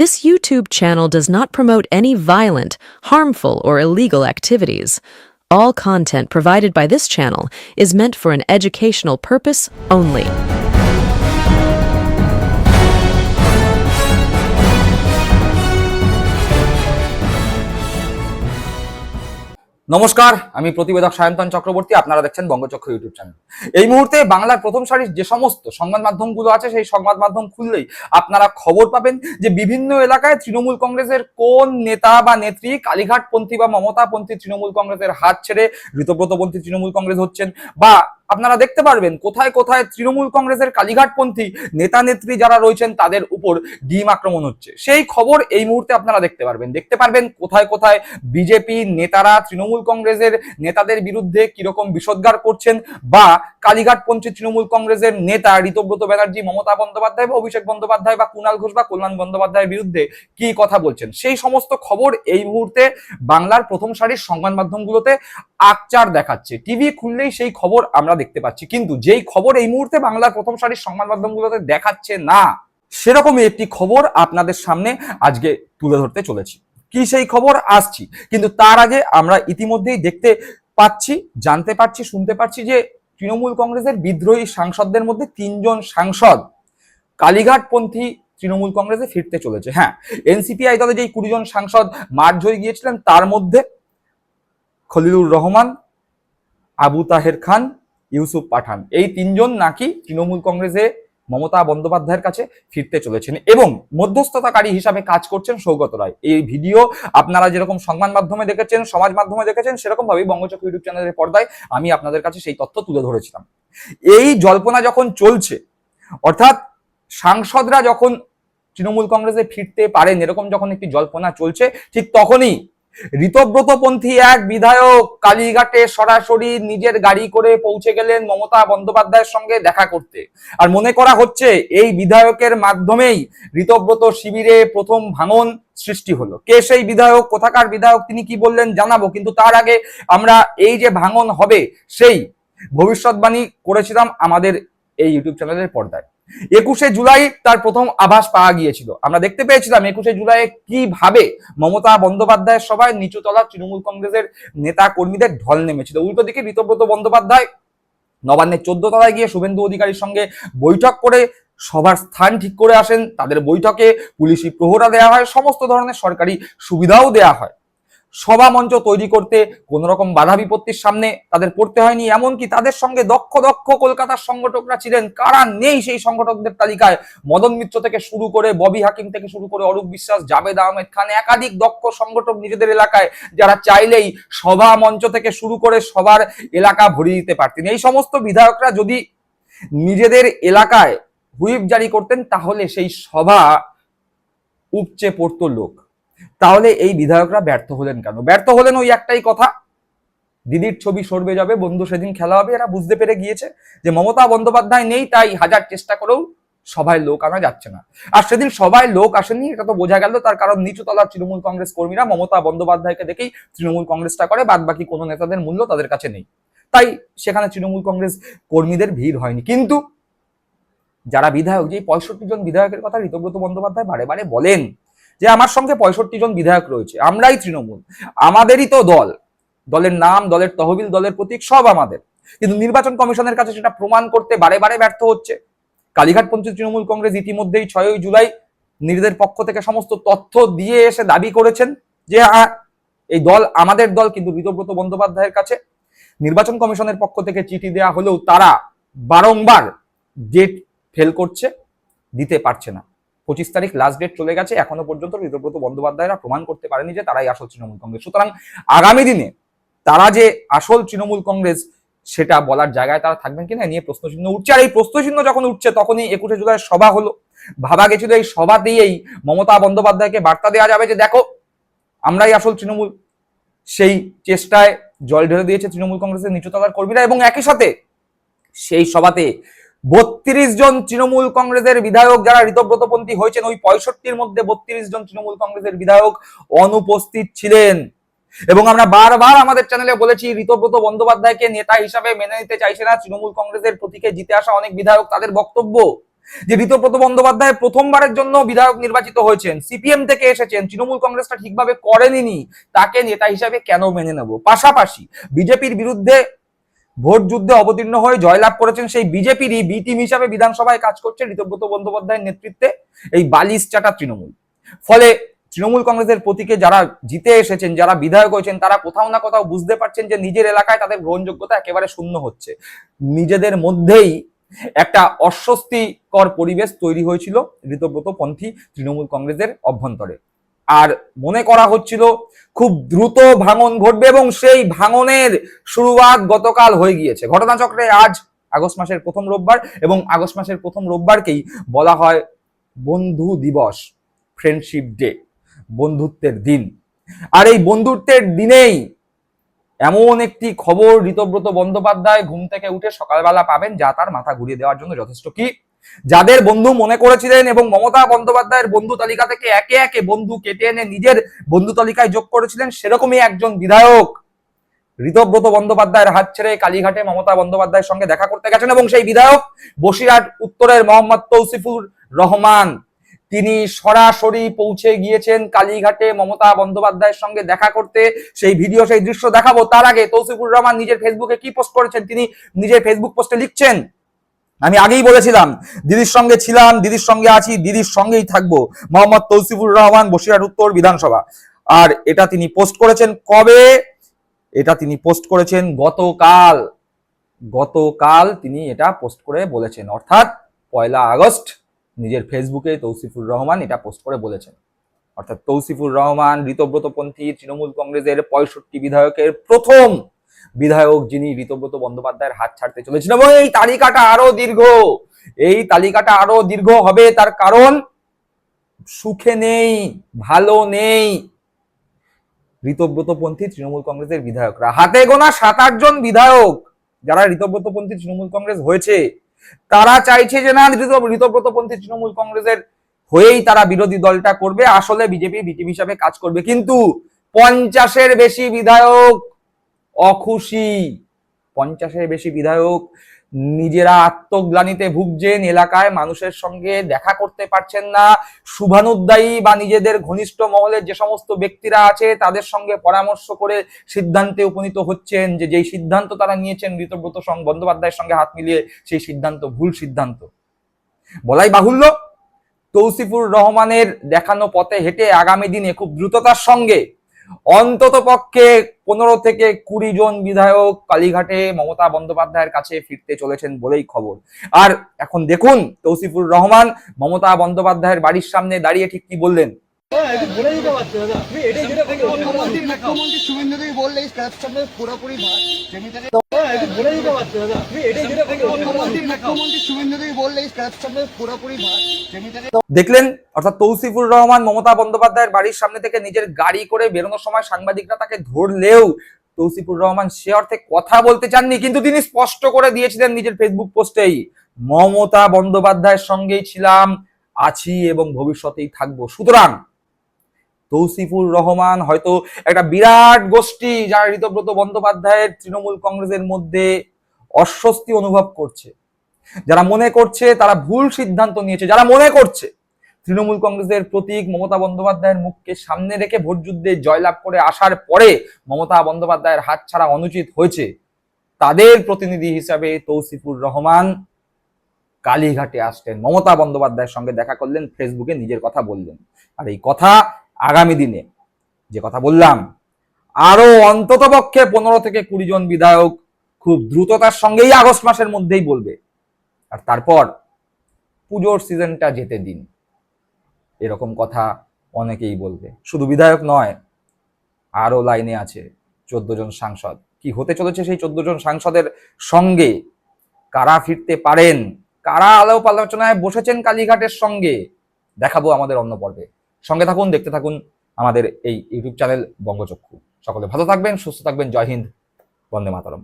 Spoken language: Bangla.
This YouTube channel does not promote any violent, harmful, or illegal activities. All content provided by this channel is meant for an educational purpose only. নমস্কার, আমি প্রতিবেদক সায়ন্তন চক্রবর্তী। আপনারা দেখছেন বঙ্গচক্র ইউটিউব চ্যানেল। এই মুহূর্তে বাংলার প্রথম সারির যে সমস্ত সংবাদ মাধ্যমগুলো আছে, সেই সংবাদ মাধ্যম খুললেই আপনারা খবর পাবেন যে বিভিন্ন এলাকায় তৃণমূল কংগ্রেসের কোন নেতা বা নেত্রী কালীঘাটপন্থী বা মমতাপন্থী তৃণমূল কংগ্রেসের হাত ছেড়ে ঋতব্রতপন্থী তৃণমূল কংগ্রেস হচ্ছেন, বা আপনারা দেখতে পারবেন কোথায় কোথায় তৃণমূল কংগ্রেসের কালীঘাটপন্থী নেতা নেত্রী যারা রয়েছেন তাদের উপর ডিম আক্রমণ হচ্ছে। সেই খবর এই মুহূর্তে আপনারা দেখতে পারবেন কোথায় কোথায় বিজেপি নেতারা তৃণমূল কংগ্রেসের নেতাদের বিরুদ্ধে কিরকম বিষোদ্গার করছেন, বা কালীঘাটপন্থী তৃণমূল কংগ্রেসের নেতা ঋতব্রত ব্যানার্জি, মমতা বন্দ্যোপাধ্যায় বা অভিষেক বন্দ্যোপাধ্যায় বা কুণাল ঘোষ বা কল্যাণ বন্দ্যোপাধ্যায়ের বিরুদ্ধে কি কথা বলছেন, সেই সমস্ত খবর এই মুহূর্তে বাংলার প্রথম সারির সংবাদ মাধ্যমগুলোতে আকচার দেখাচ্ছে। টিভি খুললেই সেই খবর আমরা দেখতে পাচ্ছি, কিন্তু যেই খবর এই মুহূর্তে বাংলার প্রথম সারির সংবাদ মাধ্যমগুলোতে দেখাচ্ছে না, সেরকমই একটি খবর আপনাদের সামনে আজকে তুলে ধরতে চলেছি। কি সেই খবর আসছি, কিন্তু তার আগে আমরা ইতিমধ্যেই দেখতে পাচ্ছি, জানতে পারছি, শুনতে পারছি যে তৃণমূল কংগ্রেসের বিদ্রোহী সাংসদদের মধ্যে 3 জন সাংসদ কালীঘাটপন্থী তৃণমূল কংগ্রেসে ফিরতে চলেছে। হ্যাঁ, এনসিপিআই দলে যেই 20 জন সাংসদ মার্জ হয়ে গিয়েছিলেন, তার মধ্যে খলিলুর রহমান, আবু তাহের খান, ইউসুফ পাঠান, এই 3 জন নাকি তৃণমূল কংগ্রেসে মমতা বন্দ্যোপাধ্যায়ের কাছে ফিরতে চলেছেন এবং মধ্যস্থতাকারী হিসাবে কাজ করছেন সৌগত রায়। এই ভিডিও আপনারা যেরকম সংবাদ মাধ্যমে দেখেছেন, সমাজ মাধ্যমে দেখেছেন, সেরকম ভাবেই বঙ্গচক্র ইউটিউব চ্যানেলের পর্দায় আমি আপনাদের কাছে সেই তথ্য তুলে ধরেছিলাম। এই জল্পনা যখন চলছে, অর্থাৎ সাংসদরা যখন তৃণমূল কংগ্রেসে ফিরতে পারেন, এরকম যখন একটি জল্পনা চলছে, ঠিক তখনই ঋতব্রতপন্থী এক বিধায়ক কালীঘাটে সরাসরি নিজের গাড়ি করে পৌঁছে গেলেন মমতা বন্দ্যোপাধ্যায়ের সঙ্গে দেখা করতে। আর মনে করা হচ্ছে এই বিধায়কের মাধ্যমেই ঋতব্রত শিবিরে প্রথম ভাঙন সৃষ্টি হলো। কে সেই বিধায়ক, কোথাকার বিধায়ক, তিনি কি বললেন জানাবো, কিন্তু তার আগে আমরা এই যে ভাঙন হবে সেই ভবিষ্যৎবাণী করেছিলাম আমাদের এই ইউটিউব চ্যানেলের পর্দায়। 21শে জুলাই তার প্রথম আভাস পাওয়া গিয়েছিল। আমরা দেখতে পেয়েছিলাম 21শে জুলাইয়ে কিভাবে মমতা বন্দ্যোপাধ্যায়ের সভায় নিচুতলা তৃণমূল কংগ্রেসের নেতা কর্মীদের ঢল নেমেছিল। উল্টো দিকে ঋতব্রত বন্দ্যোপাধ্যায় নবান্নের 14 তলায় গিয়ে শুভেন্দু অধিকারীর সঙ্গে বৈঠক করে সবার স্থান ঠিক করে আসেন। তাদের বৈঠকে পুলিশি প্রহরা দেওয়া হয়, সমস্ত ধরনের সরকারি সুবিধাও দেওয়া হয়। সভা মঞ্চ তৈরি করতে কোন রকম বাধা বিপত্তির সামনে তাদের পড়তে হয়নি। এমনকি তাদের সঙ্গে দক্ষ কলকাতার সংগঠকরা ছিলেন। কারা নেই সেই সংগঠকদের তালিকায়? মদন মিত্র থেকে শুরু করে, ববি হাকিম থেকে শুরু করে, অরূপ বিশ্বাস, জাভেদ আহমেদ খান, একাধিক দক্ষ সংগঠক নিজেদের এলাকায়, যারা চাইলেই সভা মঞ্চ থেকে শুরু করে সবার এলাকা ভরিয়ে দিতে পারতেন। এই সমস্ত বিধায়করা যদি নিজেদের এলাকায় হুইপ জারি করতেন, তাহলে সেই সভা উপচে পড়তো লোক। তাহলে এই বিধায়করা ব্যর্থ হলেন কেন? ব্যর্থ হলেন ওই একটাই কথা, দিদির ছবি সরবে যাবে, বন্ধু সেদিন খেলা হবে। এরা বুঝতে পেরে গিয়েছে যে মমতা বন্দ্যোপাধ্যায় নেই, তাই হাজার চেষ্টা করেও সভায় লোক আনা যাচ্ছে না। আর সেদিন সভায় লোক আসেনি, এটা তো বোঝা গেল। তার কারণ নিচুতলার তৃণমূল কংগ্রেস কর্মীরা মমতা বন্দ্যোপাধ্যায়কে দেখেই তৃণমূল কংগ্রেসটা করে, বাদ বাকি কোনো নেতাদের মূল্য তাদের কাছে নেই, তাই সেখানে তৃণমূল কংগ্রেস কর্মীদের ভিড় হয়নি। কিন্তু যারা বিধায়ক, যে 65 জন বিধায়কের কথা ঋতব্রত বন্দ্যোপাধ্যায় বারে বারে বলেন যে আমার সঙ্গে 65 জন বিধায়ক রয়েছে, আমরাই তৃণমূল, আমাদেরই তো দল, দলের নাম, দলের তহবিল, দলের প্রতীক সব আমাদের, কিন্তু নির্বাচন কমিশনের কাছে সেটা প্রমাণ করতে বারে বারে ব্যর্থ হচ্ছে। কালীঘাটপন্থী তৃণমূল কংগ্রেস ইতিমধ্যেই 6ই জুলাই নিজেদের পক্ষ থেকে সমস্ত তথ্য দিয়ে এসে দাবি করেছেন যে হ্যাঁ, এই দল আমাদের দল, কিন্তু ঋতব্রত বন্দ্যোপাধ্যায়ের কাছে নির্বাচন কমিশনের পক্ষ থেকে চিঠি দেওয়া হলেও তারা বারংবার ডেট ফেল করছে, দিতে পারছে না। 25 তারিখ লাস্ট ডেট চলে গেছে, এখনো পর্যন্ত ঋতব্রত বন্দ্যোপাধ্যায়রা প্রমাণ করতে পারেনি যে তারাই আসল তৃণমূল কংগ্রেস। সুতরাং আগামী দিনে তারা যে আসল তৃণমূল কংগ্রেস সেটা বলার জায়গায় তারা থাকবেন কিনা নিয়ে প্রশ্নচিহ্ন উঠছে। আর এই প্রশ্নচিহ্ন যখন উঠছে, তখনই 21শে জুলাই সভা হলো। ভাবা গেছিল এই সভা দিয়েই মমতা বন্দ্যোপাধ্যায়কে বার্তা দেওয়া যাবে যে দেখো আমরাই আসল তৃণমূল। সেই চেষ্টায় জল ঢেলে দিয়েছে তৃণমূল কংগ্রেসের নিচুতলার কর্মীরা, এবং একই সাথে সেই সভাতে 32 জন তৃণমূল কংগ্রেসের বিধায়ক যারা ঋতব্রতপন্থী হয়েছেন, ওই 65-র মধ্যে 32 জন তৃণমূল কংগ্রেসের বিধায়ক অনুপস্থিত ছিলেন। এবং আমরা বারবার আমাদের চ্যানেলে বলেছি, ঋতব্রত বন্দ্যোপাধ্যায়কে নেতা হিসাবে মেনে নিতে চাইছে না তৃণমূল কংগ্রেসের প্রতীকে জিতে আসা অনেক বিধায়ক। তাদের বক্তব্য যে ঋতব্রত বন্দ্যোপাধ্যায় প্রথমবারের জন্য বিধায়ক নির্বাচিত হয়েছেন, সিপিএম থেকে এসেছেন, তৃণমূল কংগ্রেসটা ঠিকভাবে করেনি, তাকে নেতা হিসাবে কেন মেনে নেব? পাশাপাশি বিজেপির বিরুদ্ধে ভোট যুদ্ধে অবতীর্ণ হয়ে জয়লাভ করেছেন সেই বিজেপিরই বি টিম হিসাবে বিধানসভায় কাজ করছে ঋতব্রত বন্দ্যোপাধ্যায়ের নেতৃত্বে এই বালিশ চাটা তৃণমূল। ফলে তৃণমূল কংগ্রেসের প্রতীকে যারা জিতে এসেছেন, যারা বিধায়ক হয়েছেন, তারা কোথাও না কোথাও বুঝতে পারছেন যে নিজের এলাকায় তাদের গ্রহণযোগ্যতা একেবারে শূন্য হচ্ছে। নিজেদের মধ্যেই একটা অস্বস্তিকর পরিবেশ তৈরি হয়েছিল ঋতব্রত পন্থী তৃণমূল কংগ্রেসের অভ্যন্তরে। আর মনে করা হচ্ছিল খুব দ্রুত ভাঙন ঘটবে এবং সেই ভাঙনের শুরুয়াত গতকাল হয়ে গিয়েছে। ঘটনাচক্রে আজ আগস্ট মাসের প্রথম রোববার এবং আগস্ট মাসের প্রথম রোববারকেই বলা হয় বন্ধু দিবস, ফ্রেন্ডশিপ ডে, বন্ধুত্বের দিন। আর এই বন্ধুত্বের দিনেই এমন একটি খবর ঋতব্রত বন্দ্যোপাধ্যায় ঘুম থেকে উঠে সকালবেলা পাবেন যা তার মাথা ঘুরিয়ে দেওয়ার জন্য যথেষ্ট। কি যাদের বন্ধু মনে করেছিলেন এবং মমতা বন্দ্যোপাধ্যায়ের বন্ধু তালিকা থেকে একে একে বন্ধু কেটে এনে নিজের বন্ধু তালিকায় যোগ করেছিলেন, সেরকমই একজন বিধায়ক ঋতব্রত বন্দ্যোপাধ্যায়ের হাত ছেড়ে কালীঘাটে মমতা বন্দ্যোপাধ্যায়ের সঙ্গে দেখা করতে গেছেন। এবং সেই বিধায়ক বসিরহাট উত্তরের মোহাম্মদ তৌসিফুর রহমান, তিনি সরাসরি পৌঁছে গিয়েছেন কালীঘাটে মমতা বন্দ্যোপাধ্যায়ের সঙ্গে দেখা করতে। সেই ভিডিও, সেই দৃশ্য দেখাবো। তার আগে তৌসিফুর রহমান নিজের ফেসবুকে কি পোস্ট করেছেন, তিনি নিজের ফেসবুক পোস্টে লিখছেন, আমি আগেই বলেছিলাম দিদির সঙ্গে ছিলাম, দিদির সঙ্গে আছি, দিদির সঙ্গেই থাকবো, মোহাম্মদ তৌসিফুর রহমান, বসিরহাট উত্তর বিধানসভা। আর এটা তিনি পোস্ট করেছেন কবে? এটা তিনি পোস্ট করেছেন গতকাল তিনি এটা পোস্ট করে বলেছেন, অর্থাৎ 1 আগস্ট নিজের ফেসবুকে তৌসিফুর রহমান এটা পোস্ট করে বলেছেন। অর্থাৎ তৌসিফুর রহমান ঋতব্রতপন্থী তৃণমূল কংগ্রেসের 65 বিধায়কের প্রথম বিধায়ক, যিনি ঋতব্রত বন্দ্যোপাধ্যায়ের হাত ছাড়তে চলেছেন। এবং এই তালিকাটা আরো দীর্ঘ হবে। তার কারণ সুখে নেই, ভালো নেই ঋতব্রতপন্থী তৃণমূল কংগ্রেসের বিধায়করা। হাতে গোনা 7-8 জন বিধায়ক যারা ঋতব্রতপন্থী তৃণমূল কংগ্রেস হয়েছে, তারা চাইছে যে না, ঋতব্রতপন্থী তৃণমূল কংগ্রেসের হয়েই তারা বিরোধী দলটা করবে, আসলে বিজেপি বিটিভি হিসাবে কাজ করবে। কিন্তু 50-এর বেশি বিধায়ক অখুশি, 50-এর বেশি বিধায়ক নিজেরা আত্মগ্লানিতে ভুগছেন, এলাকায় মানুষের সঙ্গে দেখা করতে পারছেন না। শুভানুদ্দায়ী বা নিজেদের ঘনিষ্ঠ মহলের যে সমস্ত ব্যক্তিরা আছে তাদের সঙ্গে পরামর্শ করে সিদ্ধান্তে উপনীত হচ্ছেন যে যেই সিদ্ধান্ত তারা নিয়েছেন ঋতব্রত বন্দ্যোপাধ্যায়ের সঙ্গে হাত মিলিয়ে, সেই সিদ্ধান্ত ভুল সিদ্ধান্ত। বলাই বাহুল্য, তৌসিফুর রহমানের দেখানো পথে হেঁটে আগামী দিনে খুব দ্রুততার সঙ্গে অন্তত পক্ষে 15 থেকে 20 জন বিধায়ক কালীঘাটে মমতা বন্দ্যোপাধ্যায়ের কাছে ফিরতে চলেছেন বলেই খবর। আর এখন দেখুন তৌসিফুর রহমান মমতা বন্দ্যোপাধ্যায়ের বাড়ির সামনে দাঁড়িয়ে ঠিক কি বললেন। দেখলেন, অর্থাৎ তৌসিফুর রহমান মমতা বন্দ্যোপাধ্যায়ের বাড়ির সামনে থেকে নিজের গাড়ি করে বেরোনোর সময় সাংবাদিকরা তাকে ধরলেও তৌসিফুর রহমান সে অর্থে কথা বলতে চাননি, কিন্তু তিনি স্পষ্ট করে দিয়েছিলেন নিজের ফেসবুক পোস্টেই, মমতা বন্দ্যোপাধ্যায়ের সঙ্গেই ছিলাম, আছি এবং ভবিষ্যতেই থাকবো। সুতরাং তৌসিফুর রহমান হয়তো একটা বিরাট গোষ্ঠী যারা ঋতব্রত বন্দ্যোপাধ্যায়ের তৃণমূল কংগ্রেসের মধ্যে অস্বস্তি অনুভব করছে, যারা মনে করছে তারা ভুল সিদ্ধান্ত নিয়েছে, যারা মনে করছে তৃণমূল কংগ্রেসের প্রতীক মমতা বন্দ্যোপাধ্যায়ের মুখকে সামনে রেখে ভোট যুদ্ধে জয়লাভ করে আসার পরে মমতা বন্দ্যোপাধ্যায়ের হাত ছাড়া অনুচিত হয়েছে, তাদের প্রতিনিধি হিসাবে তৌসিফুর রহমান কালীঘাটে আসলেন, মমতা বন্দ্যোপাধ্যায়ের সঙ্গে দেখা করলেন, ফেসবুকে নিজের কথা বললেন। আর এই কথা আগামী দিনে যে কথা বললাম, আরো অন্তত পক্ষে 15 থেকে 20 জন বিধায়ক খুব দ্রুততার সঙ্গেই আগস্ট মাসের মধ্যেই বলবে। আর তারপর পুজোর সিজনটা যেতে দিন, এরকম কথা অনেকেই বলবে। শুধু বিধায়ক নয়, আরো লাইনে আছে 14 জন সাংসদ। কি হতে চলেছে সেই 14 জন সাংসদের সঙ্গে? কারা ফিরতে পারেন, কারা আলাপ আলোচনায় বসেছেন কালীঘাটের সঙ্গে, দেখাবো আমাদের অন্য পর্বে। সঙ্গে থাকুন, দেখতে থাকুন আমাদের এই ইউটিউব চ্যানেল বঙ্গচক্ষু। সকলে ভালো থাকবেন, সুস্থ থাকবেন। জয় হিন্দ, বন্দে মাতরম।